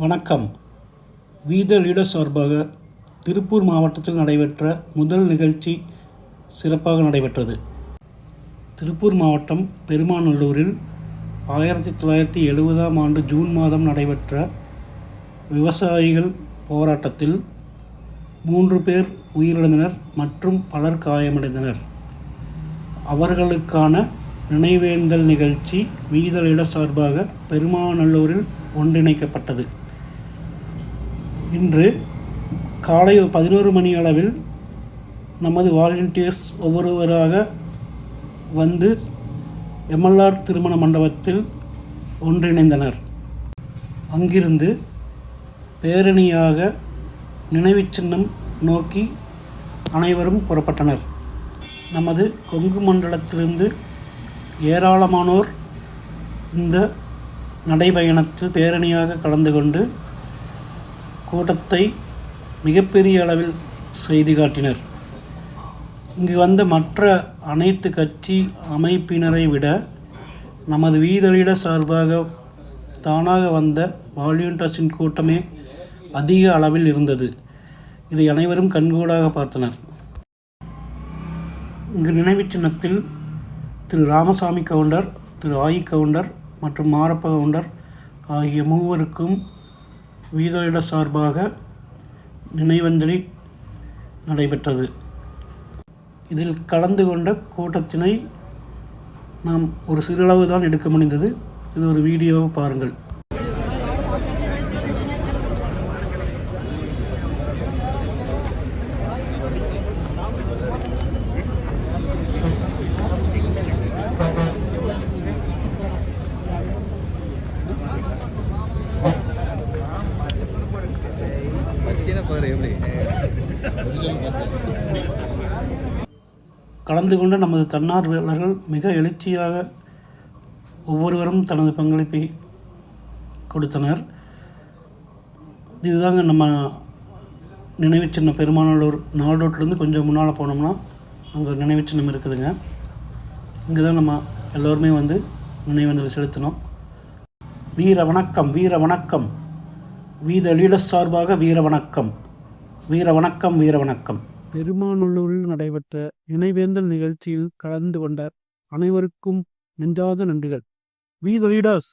வணக்கம். வீத லீடர் சார்பாக திருப்பூர் மாவட்டத்தில் நடைபெற்ற முதல் நிகழ்ச்சி சிறப்பாக நடைபெற்றது. திருப்பூர் மாவட்டம் பெருமாநல்லூரில் 1970ஆம் ஆண்டு ஜூன் மாதம் நடைபெற்ற விவசாயிகள் போராட்டத்தில் 3 பேர் உயிரிழந்தனர் மற்றும் பலர் காயமடைந்தனர். அவர்களுக்கான நினைவேந்தல் நிகழ்ச்சி வீத லீடர் சார்பாக பெருமாநல்லூரில் ஒன்றிணைக்கப்பட்டது. இன்று காலை 11 மணி அளவில் நமது வாலண்டியர்ஸ் ஒவ்வொருவராக வந்து எம்எல்ஆர் திருமண மண்டபத்தில் ஒன்றிணைந்தனர். அங்கிருந்து பேரணியாக நினைவு சின்னம் நோக்கி அனைவரும் புறப்பட்டனர். நமது கொங்கு மண்டலத்திலிருந்து ஏராளமானோர் இந்த நடைபயணத்தில் பேரணியாக கலந்து கொண்டு கூட்டத்தை மிகப்பெரிய அளவில் செய்து காட்டினர். இங்கு வந்த மற்ற அனைத்து கட்சி அமைப்பினரை விட நமது வீத லீடர் சார்பாக தானாக வந்த வாலண்டியர்ஸின் கூட்டமே அதிக அளவில் இருந்தது. இதை அனைவரும் கண்கூடாக பார்த்தனர். இங்கு நினைவு சின்னத்தில் திரு ராமசாமி கவுண்டர், திரு ஆயி கவுண்டர் மற்றும் மாரப்ப கவுண்டர் ஆகிய மூவருக்கும் வீத லீடர் சார்பாக நினைவஞ்சலி நடைபெற்றது. இதில் கலந்து கொண்ட கூட்டத்தினை நாம் ஒரு சிறிதளவு தான் எடுக்க முடிந்தது. இது ஒரு வீடியோவை பாருங்கள். கலந்து கொண்ட நமது தன்னார்வலர்கள் மிக எழுச்சியாக ஒவ்வொருவரும் தனது பங்களிப்பை கொடுத்தனர். இதுதாங்க நம்ம நினைவு சின்னம். பெருமாநல்லூர் நாடோட்டிலேருந்து கொஞ்சம் முன்னால் போனோம்னா அங்கே நினைவு சின்னம் இருக்குதுங்க. இங்கே தான் நம்ம எல்லோருமே வந்து நினைவஞ்சலி செலுத்தினோம். வீர வணக்கம், வீர வணக்கம். வீத லீடர் சார்பாக வீர வணக்கம், வீர வணக்கம், வீர வணக்கம். பெருமாநல்லூரில் நடைபெற்ற நினைவேந்தல் நிகழ்ச்சியில் கலந்து கொண்ட அனைவருக்கும் நெஞ்சார்ந்த நன்றிகள். வீத லீடர்ஸ்.